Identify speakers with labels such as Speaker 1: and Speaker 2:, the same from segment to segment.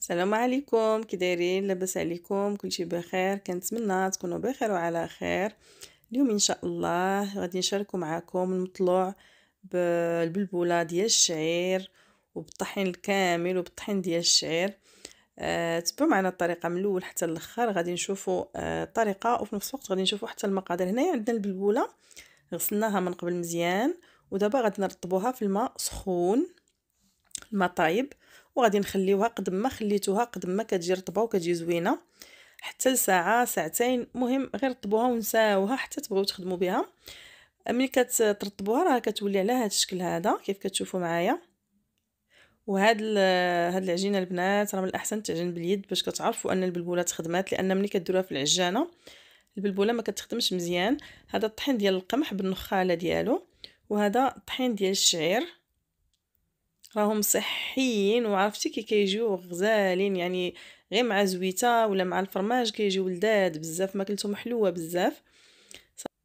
Speaker 1: السلام عليكم، كي دايرين؟ لاباس عليكم؟ كلشي بخير؟ كنتمنى تكونوا بخير وعلى خير. اليوم ان شاء الله غادي نشاركوا معكم المطلوع بالبلبوله ديال الشعير وبالطحين الكامل وبالطحين ديال الشعير. تبعوا معنا الطريقه من الاول حتى الاخر، غادي نشوفوا الطريقه وفي نفس الوقت غادي نشوفوا حتى المقادير. هنايا عندنا البلبوله غسلناها من قبل مزيان، ودابا غادي نرطبوها في الماء سخون، الماء طايب، وغادي نخليوها قد ما خليتوها قد ما كتجي رطبه وكتجي زوينه حتى لساعه ساعتين. مهم غير رطبوها ونساوها حتى تبغيو تخدموا بها. ملي كترطبوها راه كتولي على هذا الشكل هذا كيف كتشوفوا معايا. وهاد هاد العجينه البنات راه من الاحسن تعجن باليد باش كتعرفوا ان البلبوله تخدمات، لان ملي كديروها في العجانه البلبوله ما كتخدمش مزيان. هذا الطحين ديال القمح بالنخاله ديالو، وهذا الطحين ديال الشعير، راهم صحيين وعرفتي كي كيجيو غزالين، يعني غير مع زويته ولا مع الفرماج كيجيو لذاذ بزاف، ماكلتهم حلوه بزاف.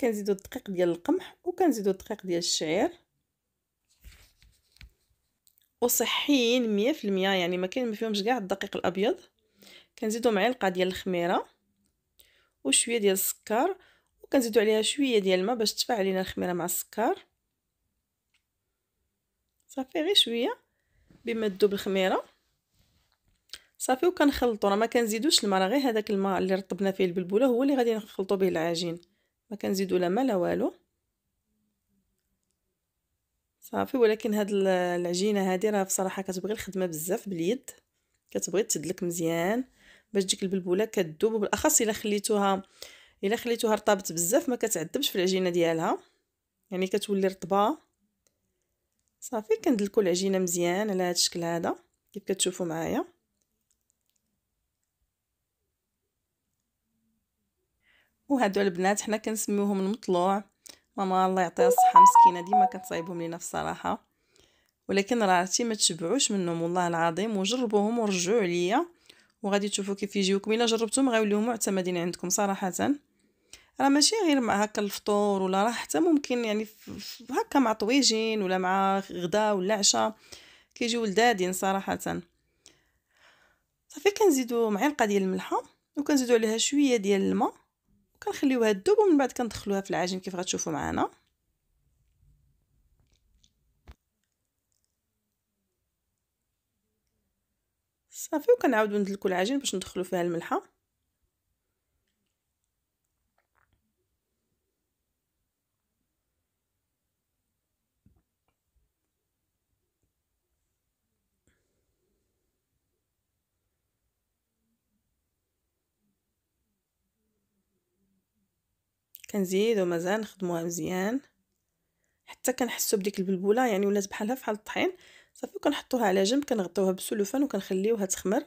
Speaker 1: كنزيدو الدقيق ديال القمح وكنزيدو الدقيق ديال الشعير، وصحيين 100%، يعني ما كاين ما فيهمش كاع الدقيق الابيض. كنزيدو معلقه ديال الخميره وشويه ديال السكر، وكنزيدو عليها شويه ديال الماء باش تفاعل لينا الخميره مع السكر. صافي غير شويه بما تذوب الخميره صافي، وكنخلطو. راه ما كنزيدوش الماء، راه غير هذاك الماء اللي رطبنا فيه البلبوله هو اللي غادي نخلطو به العجين، ما كنزيدو لا ماء لا والو صافي. ولكن هاد العجينه هذه راه بصراحه كتبغي الخدمه بزاف باليد، كتبغي تدلك مزيان باش تجيك البلبوله كتذوب، بالاخص الا خليتوها رطبت بزاف ما كتعذبش في العجينه ديالها، يعني كتولي رطبه صافي. كندلكو العجينه مزيان على هذا الشكل هذا كيف كتشوفوا معايا. وهادو البنات حنا كنسميوهم المطلوع. ماما الله يعطيها الصحه مسكينه ديما كتصايبهم لينا بصراحه، ولكن راه عرفتي ما تشبعوش منهم والله العظيم. وجربوهم ورجعوا عليا وغادي تشوفوا كيف يجيوكم. الا جربتوهم غيوليو معتمدين عندكم صراحه. راه ماشي غير مع هكا الفطور، ولا راه حتى ممكن يعني هكا مع طويجين ولا مع غدا ولا عشاء كيجيو لذاذين صراحه. صافي كنزيدو معلقه ديال الملحه وكنزيدو عليها شويه ديال الماء وكنخليوها تذوب، ومن بعد كندخلوها في العجين كيف غتشوفوا معنا صافي. وكنعاودو ندلكو العجين باش ندخلو فيها الملحه. كنزيدو مازال نخدموها مزيان حتى كنحسوا بديك البلبوله يعني ولات بحالها بحال الطحين صافي. وكنحطوها على جنب، كنغطيوها بالسلوفان وكنخليوها تخمر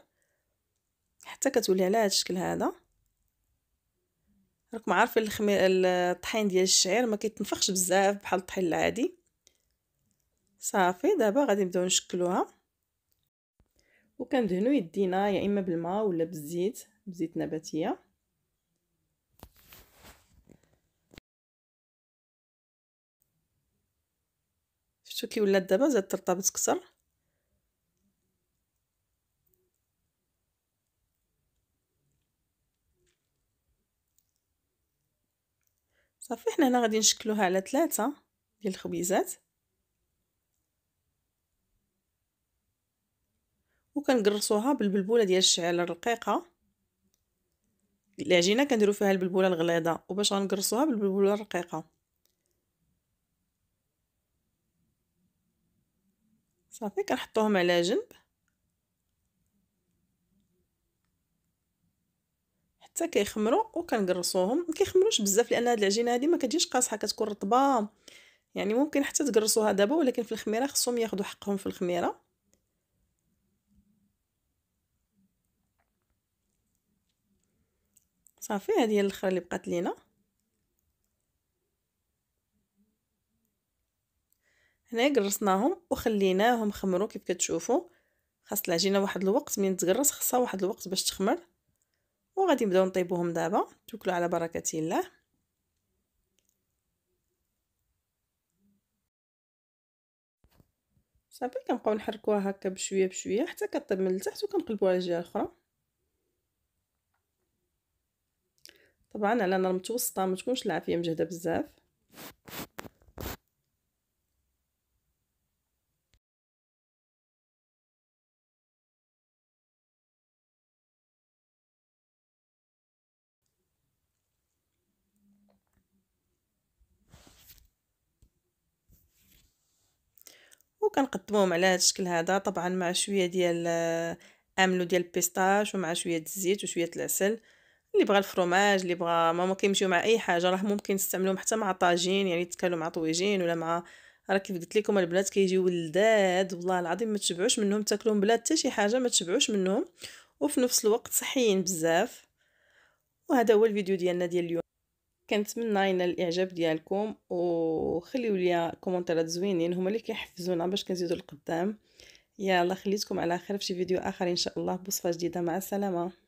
Speaker 1: حتى كتولي على هذا الشكل هذا. راكم عارفين الطحين ديال الشعير ما كيتنفخش بزاف بحال الطحين العادي. صافي دابا غادي نبداو نشكلوها، وكندهنوا يدينا يا اما بالماء ولا بالزيت، بزيت نباتيه. شفتوا كي ولات دابا زاد ترطبت كثر. صافي حنا هنا غادي نشكلوها على 3 ديال الخبيزات، وكنقرصوها بالبلبوله ديال الشعير الرقيقه. العجينه كنديروا فيها البلبوله الغليظه، وباش غنقرصوها بالبلبوله الرقيقه صافي. كنحطوهم على جنب حتى كيخمروا، وكنقرصوهم. ما كيخمروش بزاف لان هاد العجينه هذه ما كتجيش قاصحه، كتكون رطبه، يعني ممكن حتى تقرصوها دابا، ولكن في الخميره خصهم ياخذوا حقهم في الخميره. صافي هذه هي الاخرى اللي بقات لينا. هنا قرصناهم وخليناهم خمروا كيف كتشوفوا. خاص العجينه واحد الوقت، من تقرص خاصها واحد الوقت باش تخمر. وغادي نبداو نطيبوهم دابا. توكلوا على بركه الله. صافي كنبقاو نحركوها هكا بشويه بشويه حتى كطيب من التحت وكنقلبوها على الجهه الاخرى. طبعا على نار متوسطه، ما تكونش العافيه مجهده بزاف. وكنقدموهم على هذا الشكل هذا، طبعا مع شويه ديال املو ديال البيستاش ومع شويه الزيت وشويه العسل. اللي بغى الفرomاج، اللي بغى ما كيمشيو مع اي حاجه، راه ممكن تستعملوهم حتى مع طاجين، يعني تكالو مع طويجين ولا مع، راه كيف قلت لكم البنات كيجيو لذاذ والله العظيم، ما تشبعوش منهم، تاكلوهم بلا حتى شي حاجه ما تشبعوش منهم، وفي نفس الوقت صحيين بزاف. وهذا هو الفيديو ديالنا ديال اليوم. كنتمنى ينال الاعجاب ديالكم، وخليوا لي كومونتيرات زوينين هما اللي كيحفزونا باش كنزيدوا لقدام. يلا خليتكم على خير في شي فيديو اخر ان شاء الله بوصفه جديده، مع السلامه.